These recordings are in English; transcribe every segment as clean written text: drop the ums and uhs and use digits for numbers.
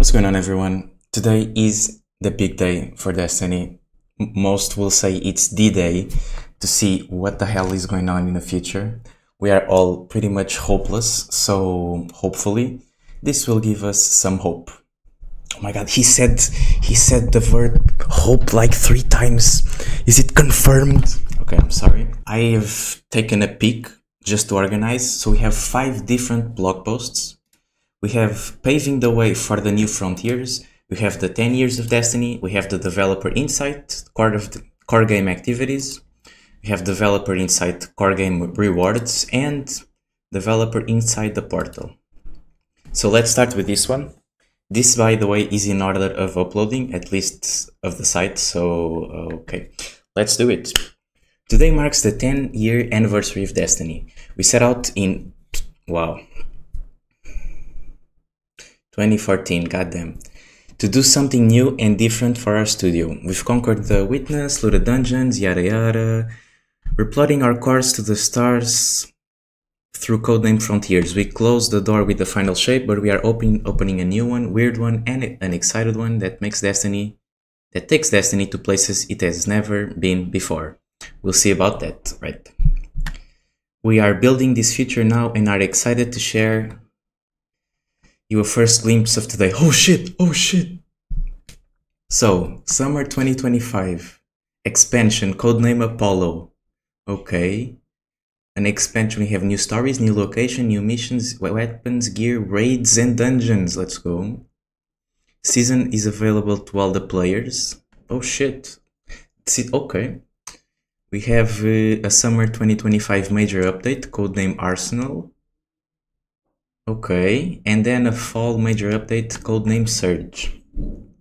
What's going on, everyone? Today is the big day for Destiny. Most will say it's the day to see what the hell is going on in the future. We are all pretty much hopeless, so hopefully this will give us some hope. Oh my god, he said the word hope like 3 times. Is it confirmed? Okay, I'm sorry. I have taken a peek just to organize, so we have 5 different blog posts. We have Paving the Way for the New Frontiers, we have the 10 Years of Destiny, we have the Developer Insight, core game activities, we have Developer Insight core game rewards, and Developer Inside the Portal. So let's start with this one. This, by the way, is in order of uploading, at least of the site, so okay, let's do it. Today marks the 10-year anniversary of Destiny. We set out in, wow, 2014, goddamn, to do something new and different for our studio. We've conquered the Witness, looted dungeons, yada yada. We're plotting our course to the stars through codename Frontiers. We closed the door with the final shape, but we are opening a new one, weird one, and an excited one that takes Destiny to places it has never been before. We'll see about that, right? We are building this future now and are excited to share you a first glimpse of today. Oh shit! Oh shit! So, summer 2025. Expansion, codename Apollo. Okay. An expansion, we have new stories, new location, new missions, weapons, gear, raids, and dungeons. Let's go. Season is available to all the players. Oh shit. Okay. We have a summer 2025 major update, codename Arsenal. Okay, and then a fall major update, codename Surge.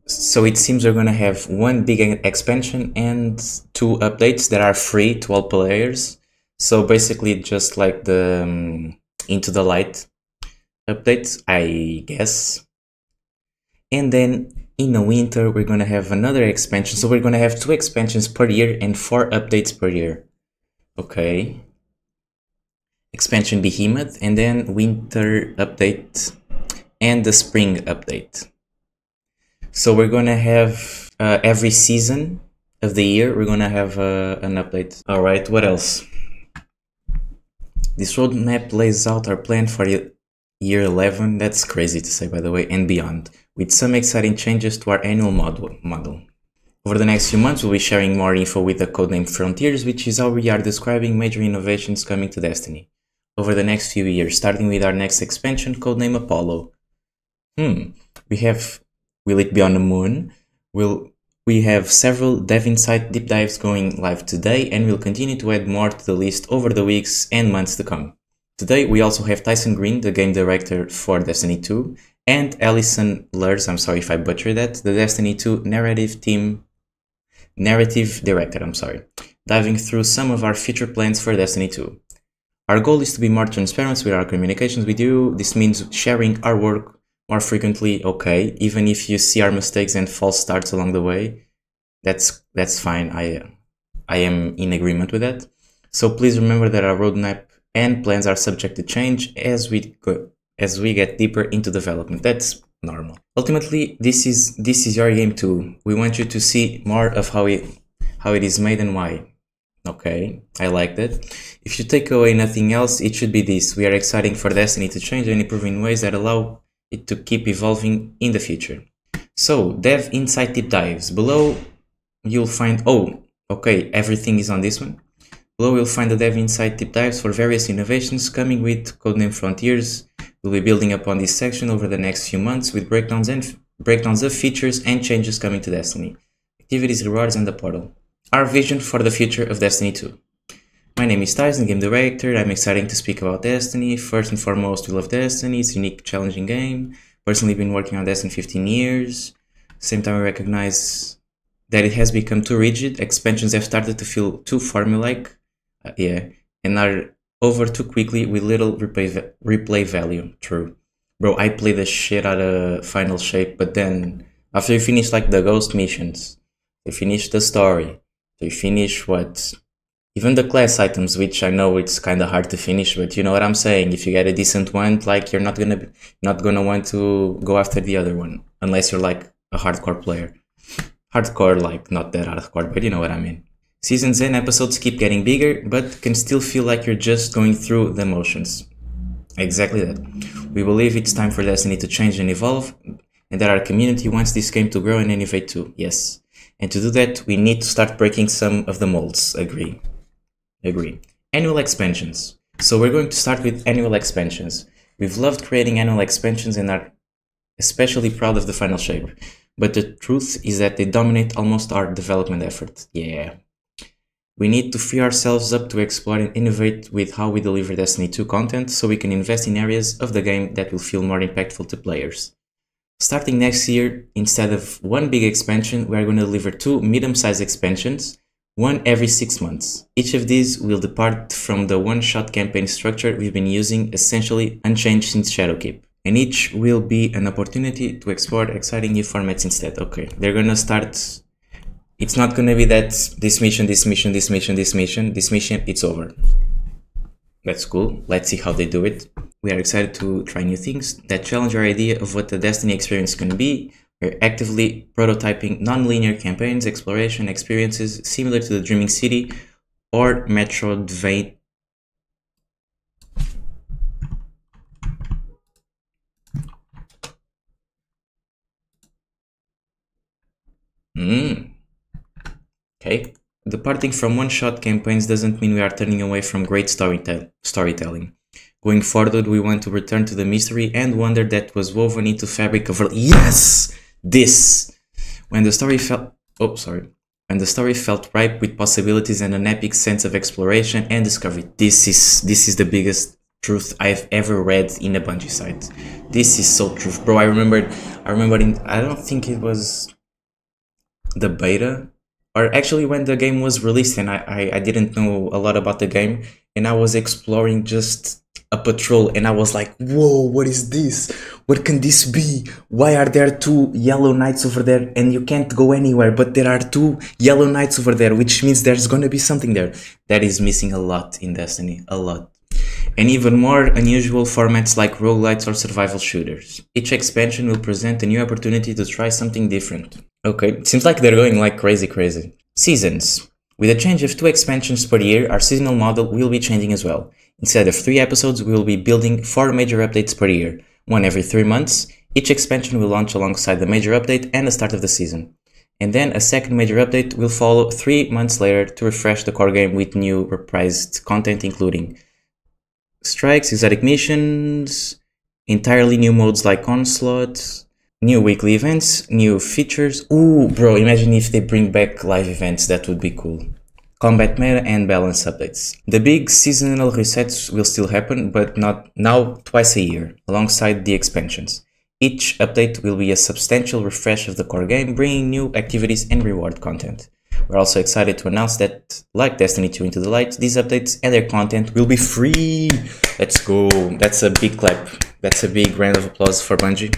So it seems we're gonna have one big expansion and 2 updates that are free to all players. So basically just like the Into the Light updates, I guess. And then in the winter we're gonna have another expansion. So we're gonna have 2 expansions per year and 4 updates per year. Okay. Expansion Behemoth, and then winter update and the spring update. So we're gonna have every season of the year we're gonna have an update. Alright, what else? This roadmap lays out our plan for year 11, that's crazy to say by the way, and beyond, with some exciting changes to our annual model. Over the next few months we'll be sharing more info with the codename Frontiers, which is how we are describing major innovations coming to Destiny over the next few years, starting with our next expansion, codename Apollo. Will it be on the moon? We have several Dev Insight deep dives going live today, and we'll continue to add more to the list over the weeks and months to come. Today we also have Tyson Green, the game director for Destiny 2, and Alison Lurs, I'm sorry if I butchered that, the Destiny 2 narrative director, diving through some of our future plans for Destiny 2. Our goal is to be more transparent with our communications with you. This means sharing our work more frequently, okay, even if you see our mistakes and false starts along the way. That's fine, I am in agreement with that. So please remember that our roadmap and plans are subject to change as we get deeper into development. That's normal. Ultimately, this is your game too. We want you to see more of how it is made and why. Okay, I like that. If you take away nothing else, it should be this. We are excited for Destiny to change and improve in ways that allow it to keep evolving in the future. So, Dev Insight Deep Dives. Below, you'll find... Oh, okay, everything is on this one. Below, you'll find the Dev Insight Deep Dives for various innovations coming with codename Frontiers. We'll be building upon this section over the next few months with breakdowns of features and changes coming to Destiny, activities, rewards, and the portal. Our vision for the future of Destiny 2. My name is Tyson, game director. I'm excited to speak about Destiny. First and foremost, we love Destiny. It's a unique, challenging game. Personally been working on Destiny 15 years. Same time, we recognize that it has become too rigid. Expansions have started to feel too formulaic, and are over too quickly with little replay value. True. Bro, I played the shit out of Final Shape, but then after you finish like the ghost missions, you finish the story, you finish what Even the class items, which I know it's kind of hard to finish, but you know what I'm saying. If you get a decent one, like you're not gonna want to go after the other one unless you're like a hardcore player. Hardcore, like not that hardcore, but you know what I mean. Seasons and episodes keep getting bigger, but can still feel like you're just going through the motions. Exactly that. We believe it's time for Destiny to change and evolve, and that our community wants this game to grow and innovate too. Yes. And to do that, we need to start breaking some of the molds. Agree. Annual expansions. So we're going to start with annual expansions. We've loved creating annual expansions and are especially proud of the final shape. But the truth is that they dominate almost our development effort. Yeah. We need to free ourselves up to explore and innovate with how we deliver Destiny 2 content so we can invest in areas of the game that will feel more impactful to players. Starting next year, instead of one big expansion, we are going to deliver 2 medium-sized expansions, one every 6 months. Each of these will depart from the one-shot campaign structure we've been using, essentially unchanged since Shadowkeep. And each will be an opportunity to explore exciting new formats instead. Okay, they're gonna start... It's not gonna be that this mission, it's over. That's cool. Let's see how they do it. We are excited to try new things that challenge our idea of what the Destiny experience can be. We're actively prototyping non-linear campaigns, exploration experiences similar to the Dreaming City or Metroidvania. Okay. Departing from one-shot campaigns doesn't mean we are turning away from great storytelling. Going forward, we want to return to the mystery and wonder that was woven into fabric of... Yes! This! When the story felt ripe with possibilities and an epic sense of exploration and discovery. This is the biggest truth I've ever read in a Bungie site. This is so true, bro. I remember I don't think it was the beta, or actually when the game was released, and I didn't know a lot about the game, and I was exploring just a patrol, and I was like, whoa, what is this? What can this be? Why are there 2 yellow knights over there and you can't go anywhere, but there are 2 yellow knights over there, which means there's gonna be something there. That is missing a lot in Destiny, a lot. And even more unusual formats like roguelites or survival shooters. Each expansion will present a new opportunity to try something different. Okay, it seems like they're going like crazy. Seasons. With a change of 2 expansions per year, our seasonal model will be changing as well. Instead of 3 episodes, we will be building 4 major updates per year, one every 3 months. Each expansion will launch alongside the major update and the start of the season. And then a second major update will follow 3 months later to refresh the core game with new reprised content, including strikes, exotic missions, entirely new modes like Onslaught, new weekly events, new features. Ooh, bro, imagine if they bring back live events, that would be cool. Combat meta and balance updates. The big seasonal resets will still happen, but not now, twice a year, alongside the expansions. Each update will be a substantial refresh of the core game, bringing new activities and reward content. We're also excited to announce that, like Destiny 2 Into the Light, these updates and their content will be free! Let's go! That's a big clap. That's a big round of applause for Bungie.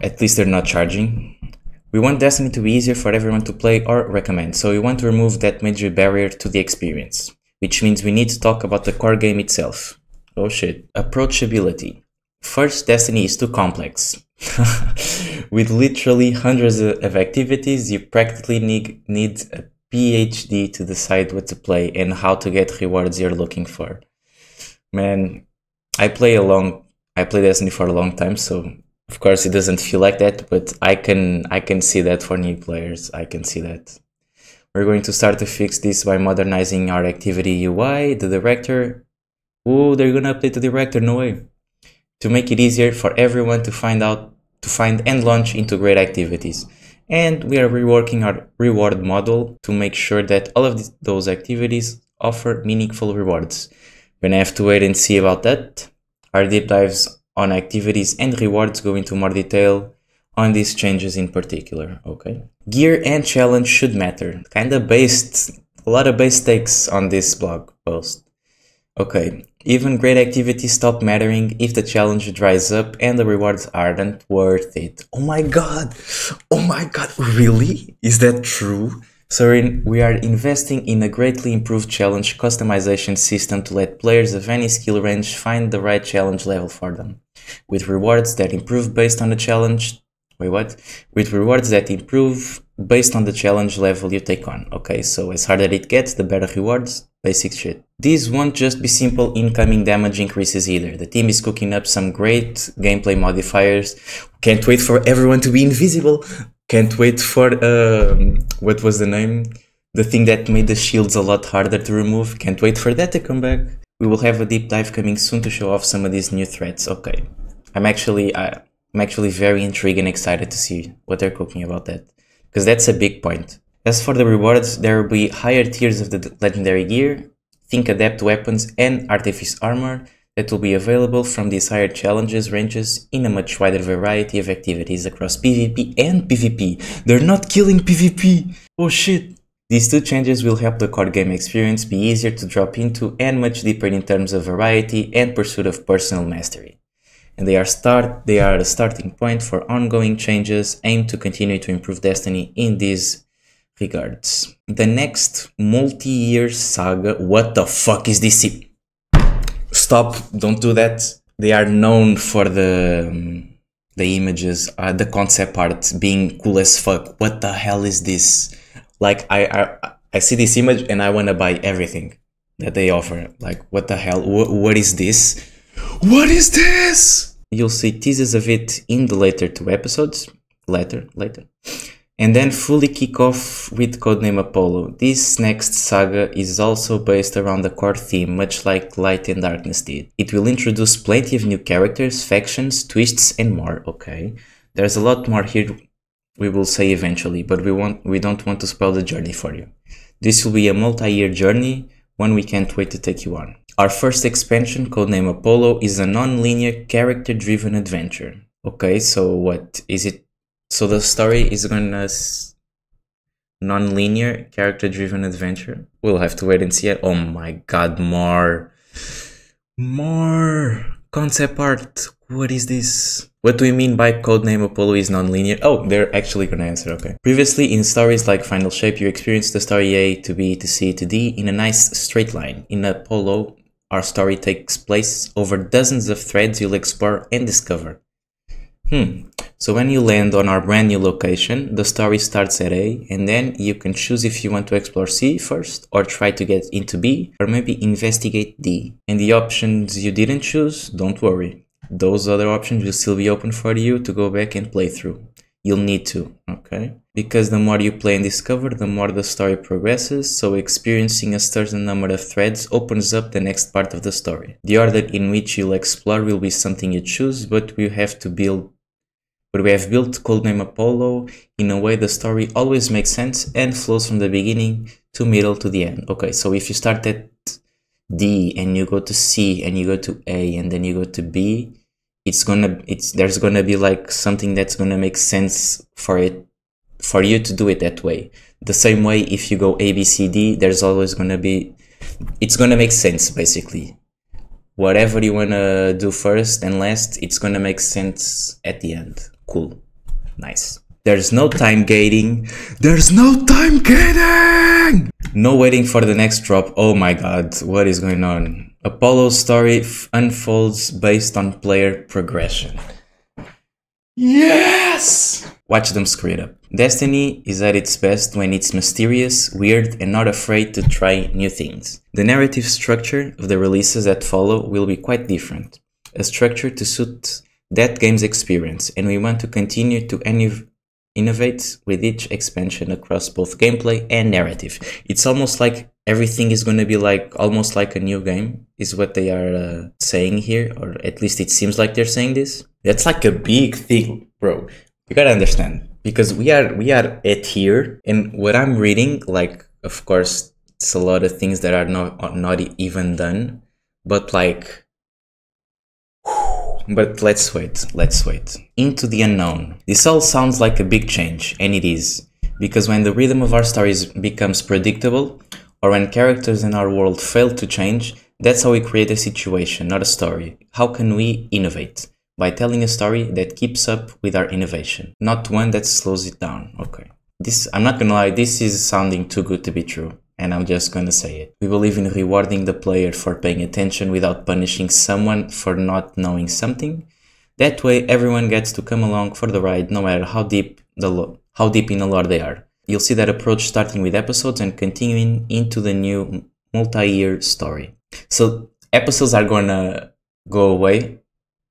At least they're not charging. We want Destiny to be easier for everyone to play or recommend, so we want to remove that major barrier to the experience. Which means we need to talk about the core game itself. Oh shit. Approachability. First, Destiny is too complex. With literally hundreds of activities, you practically need a PhD to decide what to play and how to get rewards you're looking for. Man, I play Destiny for a long time, so of course it doesn't feel like that, but I can see that for new players. I can see that. We're going to start to fix this by modernizing our activity UI, the director. Oh, they're gonna update the director, no way. To make it easier for everyone to find and launch into great activities. And we are reworking our reward model to make sure that all of those activities offer meaningful rewards. We're gonna have to wait and see about that. Our deep dives on activities and rewards go into more detail on these changes in particular. Okay. Gear and challenge should matter. Kinda based, a lot of base takes on this blog post. Okay, even great activities stop mattering if the challenge dries up and the rewards aren't worth it. Oh my god, really? Is that true? So we are investing in a greatly improved challenge customization system to let players of any skill range find the right challenge level for them, with rewards that improve based on the challenge. Wait, what? With rewards that improve based on the challenge level you take on. Okay, so as harder it gets, the better rewards. Basic shit. These won't just be simple incoming damage increases either. The team is cooking up some great gameplay modifiers. Can't wait for everyone to be invisible. Can't wait for, what was the name? The thing that made the shields a lot harder to remove. Can't wait for that to come back. We will have a deep dive coming soon to show off some of these new threats. Okay, I'm actually very intrigued and excited to see what they're cooking about that, because that's a big point. As for the rewards, there will be higher tiers of the legendary gear, think adept weapons and artifice armor that will be available from these higher challenges ranges in a much wider variety of activities across PvP and PvP. They're not killing PvP! Oh shit! These two changes will help the core game experience be easier to drop into and much deeper in terms of variety and pursuit of personal mastery. And they are a starting point for ongoing changes aimed to continue to improve Destiny in these regards. The next multi-year saga. What the fuck is this? Stop, don't do that. They are known for the images, the concept art being cool as fuck. What the hell is this? Like, I see this image and I want to buy everything that they offer. Like, what the hell? What is this? What is this? You'll see teasers of it in the later two episodes. Later. And then fully kick off with Codename Apollo. This next saga is also based around the core theme, much like Light and Darkness did. It will introduce plenty of new characters, factions, twists, and more. Okay, there's a lot more here we will say eventually, but we don't want to spoil the journey for you. This will be a multi-year journey, one we can't wait to take you on. Our first expansion, Codename Apollo, is a non-linear, character-driven adventure. Okay, so what is it? So the story is gonna non-linear, character-driven adventure. We'll have to wait and see it. Oh my god, more concept art. What is this? What do we mean by Codename Apollo is non-linear? Oh, they're actually gonna answer, okay. Previously, in stories like Final Shape, you experienced the story A to B to C to D in a nice straight line. In Apollo, our story takes place over dozens of threads you'll explore and discover. So when you land on our brand new location, the story starts at A, and then you can choose if you want to explore C first, or try to get into B, or maybe investigate D. And the options you didn't choose, don't worry. Those other options will still be open for you to go back and play through. You'll need to, okay? Because the more you play and discover, the more the story progresses, so experiencing a certain number of threads opens up the next part of the story. The order in which you'll explore will be something you choose, but we have built Codename Apollo in a way the story always makes sense and flows from the beginning to middle to the end. Okay, so if you start at D and you go to C and you go to A and then you go to B, there's gonna be like something that's gonna make sense for you to do it that way. The same way if you go A, B, C, D, there's always gonna be, it's gonna make sense basically. Whatever you wanna do first and last, it's gonna make sense at the end. Cool. Nice. There's no time gating. There's no time gating! No waiting for the next drop. Oh my god, what is going on? Apollo's story unfolds based on player progression. Yes! Watch them screw it up. Destiny is at its best when it's mysterious, weird, and not afraid to try new things. The narrative structure of the releases that follow will be quite different. A structure to suit that game's experience, and we want to continue to innovate with each expansion across both gameplay and narrative. It's almost like everything is going to be like almost like a new game, is what they are saying here, or at least it seems like they're saying this. That's like a big thing, bro. You gotta understand, because we are at here, and what I'm reading, like, of course, it's a lot of things that are not even done, but like. But let's wait. Into the unknown. This all sounds like a big change, and it is. Because when the rhythm of our stories becomes predictable, or when characters in our world fail to change, that's how we create a situation, not a story. How can we innovate? By telling a story that keeps up with our innovation, not one that slows it down. Okay. I'm not gonna lie, this is sounding too good to be true, and I'm just gonna say it. We believe in rewarding the player for paying attention without punishing someone for not knowing something. That way, everyone gets to come along for the ride, no matter how deep in the lore they are. You'll see that approach starting with episodes and continuing into the new multi-year story. So episodes are gonna go away,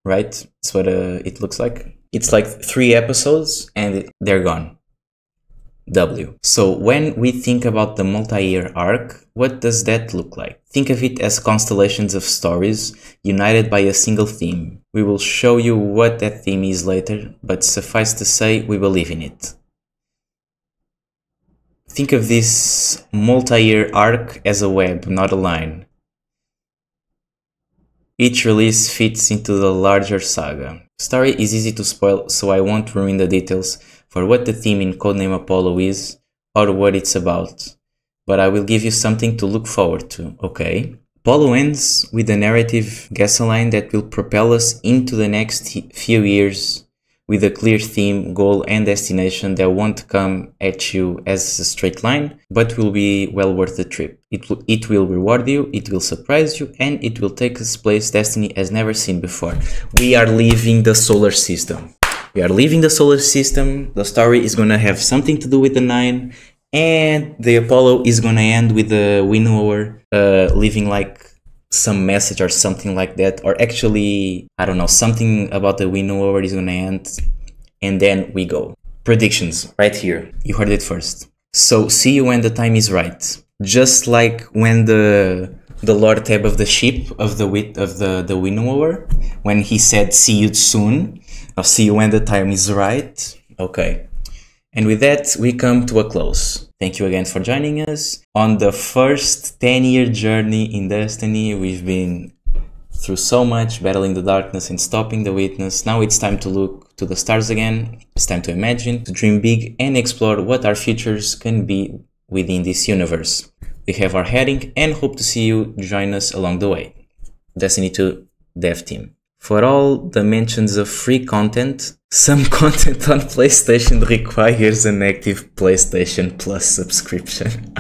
right? That's what it looks like. It's like 3 episodes and they're gone. W. So when we think about the multi-year arc, what does that look like? Think of it as constellations of stories united by a single theme. We will show you what that theme is later, but suffice to say, we believe in it. Think of this multi-year arc as a web, not a line. Each release fits into the larger saga. Story is easy to spoil, so I won't ruin the details for what the theme in Codename Apollo is or what it's about, but I will give you something to look forward to, okay? Apollo ends with a narrative gasoline that will propel us into the next few years with a clear theme, goal and destination that won't come at you as a straight line, but will be well worth the trip. It will reward you, it will surprise you, and it will take us place Destiny has never seen before. We are leaving the solar system. We are leaving the solar system. The story is gonna have something to do with the 9, and the Apollo is gonna end with the winnower leaving like some message or something like that, or actually, I don't know, something about the winnower is gonna end, and then we go. Predictions, right here. You heard it first. So, see you when the time is right. Just like when the Lord tab of the ship of the winnower, when he said see you soon, I'll see you when the time is right. Okay. And with that, we come to a close. Thank you again for joining us. On the first 10-year journey in Destiny, we've been through so much, battling the darkness and stopping the witness. Now it's time to look to the stars again. It's time to imagine, to dream big and explore what our futures can be within this universe. We have our heading and hope to see you join us along the way. Destiny 2 Dev Team. For all the mentions of free content, some content on PlayStation requires an active PlayStation Plus subscription.